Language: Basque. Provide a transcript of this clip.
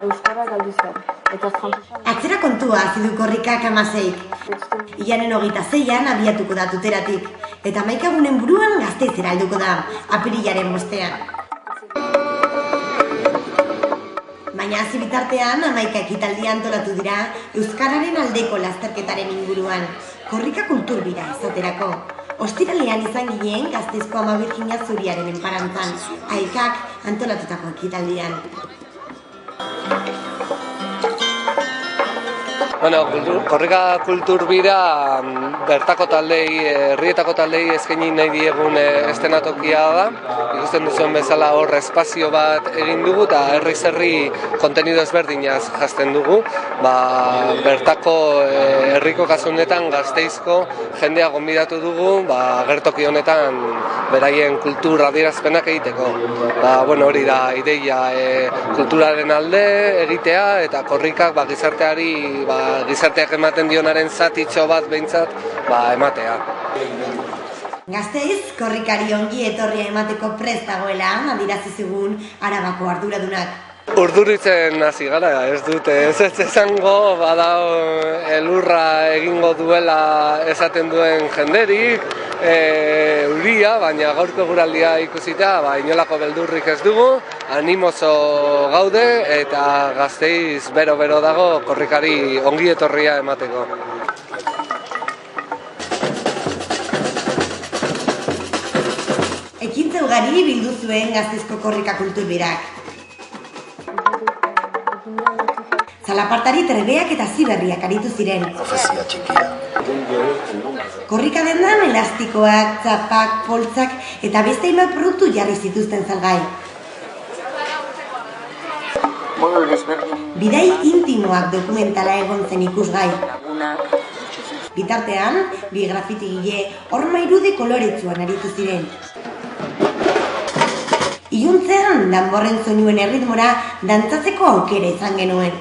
Euskara galdu zen, eta frantzesa... Atzera kontua hazidu korrikak 16. Ilanen 26an abiatuko da Tuteratik, eta 11 egunen buruan Gasteizera helduko da, apirilaren 5ean. Baina hasi bitartean 11 ekitaldi antolatu dira Euskararen aldeko lasterketaren inguruan, korrika kulturbira esaterako. Ostiralean izan ginen Gasteizko Ama Birjina Zuriaren enparantzan, AEKak antolatutako ekitaldian. Korrika kulturbira bertako taldei, herrietako taldei eskaini nahi diegun eszenatokia da. Ikusten duzuen bezala hor espazio bat egin dugu eta herri kontenido ezberdinaz jazten dugu. Bertako herriko kasu honetan Gasteizko jendea gonbidatu dugu, agertoki honetan beraien kultur adierazpenak egiteko. Hori da ideia, kulturaren alde egitea eta korrikak gizarteari gizarteak ematen dionaren zatitxo bat behintzat ematea. Gasteiz, korrikari ongi etorria emateko prest dagoela, adierazi zigun Arabako arduradunak. Urduritzen hasi gara, ez dute, ez esango badao elurra egingo duela esaten duen jenderik, euria, baina gaurko eguraldia ikusita, inolako beldurrik ez dugu, animoso gaude eta Gasteiz bero-bero dago korrikari ongi etorria emateko. Ekintza ugari bildu zuen Gasteizko korrika kulturbirak. Zalapartari trebeak eta ziberriak aritu ziren. Profezia txikia. Korrika dendan elastikoak, txapak, poltsak eta beste hainbat produktu jarri zituzten salgai. Bidai intimoak dokumentala egon zen ikusgai. Bitartean, bi grafitigile horma irude koloretsuan aritu ziren. Iluntzean, danborren soinuen erritmora dantzatzeko aukera izan genuen.